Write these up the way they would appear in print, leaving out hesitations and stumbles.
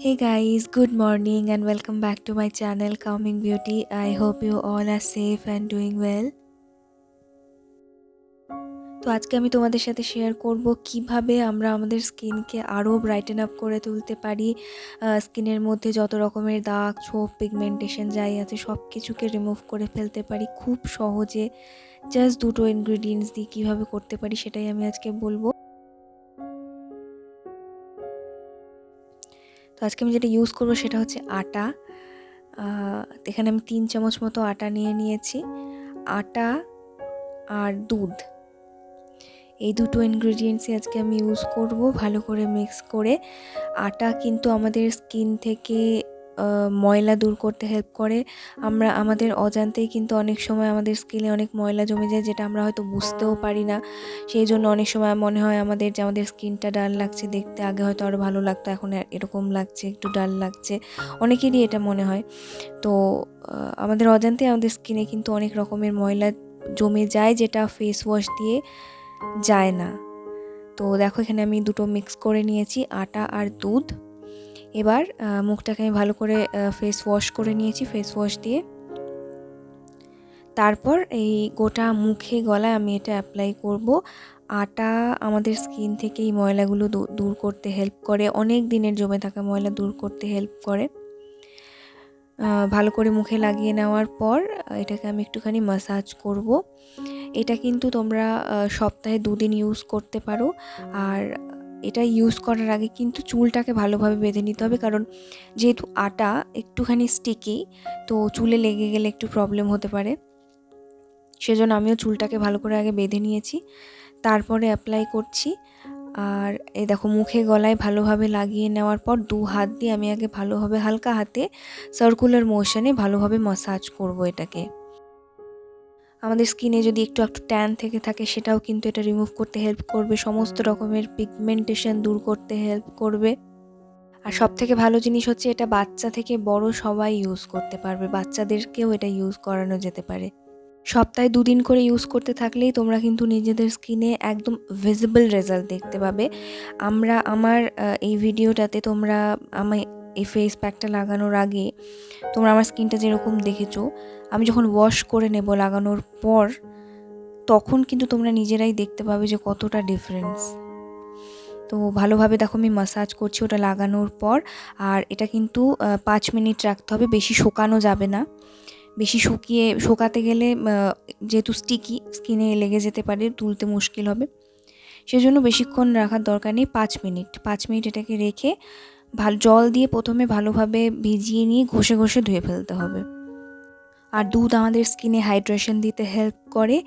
Hey guys, good morning and welcome back to my channel Calming Beauty. I hope you all are safe and doing well. তো আজকে আমি তোমাদের সাথে share করব কিভাবে আমরা আমাদের স্কিনকে আরও ব্রাইটেন আপ করে তুলতে পারি। স্কিনের মধ্যে যত রকমের দাগ, ছোপ, পিগমেন্টেশন যাই আছে সব কিছুকে রিমুভ করে ফেলতে পারি খুব সহজে। জাস্ট দুটো ইনগ্রিডিয়েন্টস দিয়ে কীভাবে করতে পারি সেটাই আমি আজকে বলবো। তো আজকে আমি যেটা ইউজ করবো সেটা হচ্ছে আটা। এখানে আমি 3 চামচ মতো আটা নিয়েছি। আটা আর দুধ, এই দুটো ইনগ্রেডিয়েন্টসই আজকে আমি ইউজ করব ভালো করে মিক্স করে। আটা কিন্তু আমাদের স্কিন থেকে ময়লা দূর করতে হেল্প করে। আমরা আমাদের অজান্তেই কিন্তু অনেক সময় আমাদের স্কিনে অনেক ময়লা জমে যায়, যেটা আমরা হয়তো বুঝতেও পারি না। সেই জন্য অনেক সময় মনে হয় আমাদের যে আমাদের স্কিনটা ডাল লাগছে দেখতে, আগে হয়তো আরও ভালো লাগতো, এখন এরকম লাগছে, একটু ডাল লাগছে, অনেকেরই এটা মনে হয়। তো আমাদের অজান্তেই আমাদের স্কিনে কিন্তু অনেক রকমের ময়লা জমে যায়, যেটা ফেস ওয়াশ দিয়ে যায় না। তো দেখো এখানে আমি দুটো মিক্স করে নিয়েছি, আটা আর দুধ। এবার মুখটাকে আমি ভালো করে ফেস ওয়াশ করে নিয়েছি ফেস ওয়াশ দিয়ে। তারপর এই গোটা মুখে গলায় আমি এটা অ্যাপ্লাই করব। আটা আমাদের স্কিন থেকে এই ময়লাগুলো দূর করতে হেল্প করে, অনেক দিনের জমে থাকা ময়লা দূর করতে হেল্প করে। ভালো করে মুখে লাগিয়ে নেওয়ার পর এটাকে আমি একটুখানি ম্যাসাজ করব। এটা কিন্তু তোমরা সপ্তাহে 2 দিন ইউজ করতে পারো। আর এটা ইউজ করার আগে কিন্তু চুলটাকে ভালোভাবে বেঁধে নিতে হবে, কারণ যেহেতু আটা একটুখানি স্টিকি, তো চুলে লেগে গেলে একটু প্রবলেম হতে পারে। সেজন্য আমিও চুলটাকে ভালো করে আগে বেঁধে নিয়েছি, তারপরে অ্যাপ্লাই করছি। আর এই দেখো মুখে গলায় ভালোভাবে লাগিয়ে নেওয়ার পর 2 হাত দিয়ে আমি আগে ভালোভাবে হালকা হাতে সার্কুলার মোশনে ভালোভাবে ম্যাসাজ করব এটাকে। আমাদের স্কিনে যদি একটু ট্যান থেকে থাকে সেটাও কিন্তু এটা রিমুভ করতে হেল্প করবে, সমস্ত রকমের পিগমেন্টেশন দূর করতে হেল্প করবে। আর সবথেকে ভালো জিনিস হচ্ছে এটা বাচ্চা থেকে বড় সবাই ইউজ করতে পারবে, বাচ্চাদেরকেও এটা ইউজ করানো যেতে পারে। সপ্তাহে 2 দিন করে ইউজ করতে থাকলেই তোমরা কিন্তু নিজেদের স্কিনে একদম ভিজিবল রেজাল্ট দেখতে পাবে। আমার এই ভিডিওটাতে তোমরা এই ফেস প্যাকটা লাগানোর আগে তোমরা আমার স্কিনটা যেরকম দেখেছো, আমি যখন ওয়াশ করে নেব লাগানোর পর, তখন কিন্তু তোমরা নিজেরাই দেখতে পাবে যে কতটা ডিফারেন্স। তো ভালোভাবে দেখো আমি ম্যাসাজ করছি ওটা লাগানোর পর। আর এটা কিন্তু 5 মিনিট রাখতে হবে, বেশি শুকানো যাবে না। বেশি শুকাতে গেলে যেহেতু স্টিকি স্কিনে লেগে যেতে পারে, তুলতে মুশকিল হবে। সেজন্য বেশিক্ষণ রাখার দরকার নেই, 5 মিনিট এটাকে রেখে জল দিয়ে প্রথমে ভালোভাবে ভিজিয়ে নিয়ে ঘষে ঘষে ধুয়ে ফেলতে হবে। আর দুধ আমাদের স্কিনে হাইড্রেশন দিতে হেল্প করে।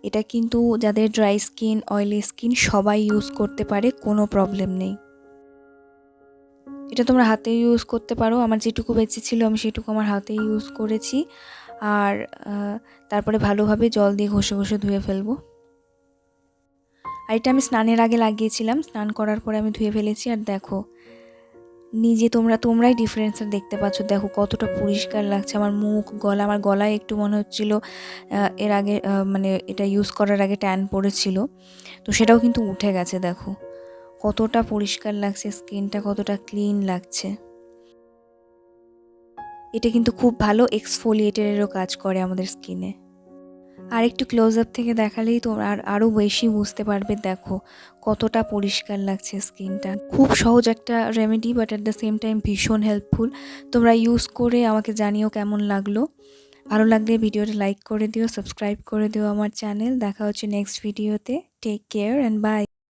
এটা কিন্তু যাদের ড্রাই স্কিন, অয়েলি স্কিন সবাই ইউজ করতে পারে, কোনো প্রবলেম নেই। এটা তোমরা হাতে ইউজ করতে পারো, আমার যেটুকু বেঁচে ছিল আমি সেটুকু আমার হাতে ইউজ করেছি। আর তারপরে ভালোভাবে জল দিয়ে ঘষে ঘষে ধুয়ে ফেলবো। আর এটা আমি স্নানের আগে লাগিয়েছিলাম, স্নান করার পরে আমি ধুয়ে ফেলেছি। আর দেখো নিজে তোমরাই ডিফারেন্সটা দেখতে পাচ্ছ, দেখো কতটা পরিষ্কার লাগছে আমার মুখ, গলা। আমার গলায় একটু মনে হচ্ছিল এর আগে মানে এটা ইউজ করার আগে ট্যান পড়েছিল, তো সেটাও কিন্তু উঠে গেছে। দেখো কতটা পরিষ্কার লাগছে, স্কিনটা কতটা ক্লিন লাগছে। এটা কিন্তু খুব ভালো এক্সফোলিয়েটরেরও কাজ করে আমাদের স্কিনে। আর একটু ক্লোজ আপ থেকে দেখালেই তোমরা আরও বেশি বুঝতে পারবে, দেখো কতটা পরিষ্কার লাগছে স্কিনটা। খুব সহজ একটা remedy, but at the same time ভীষণ হেল্পফুল। তোমরা ইউজ করে আমাকে জানিও কেমন লাগলো। ভালো লাগলে ভিডিওটা লাইক করে দিও, সাবস্ক্রাইব করে দিও আমার চ্যানেল। দেখা হচ্ছে নেক্সট ভিডিওতে। Take care and by.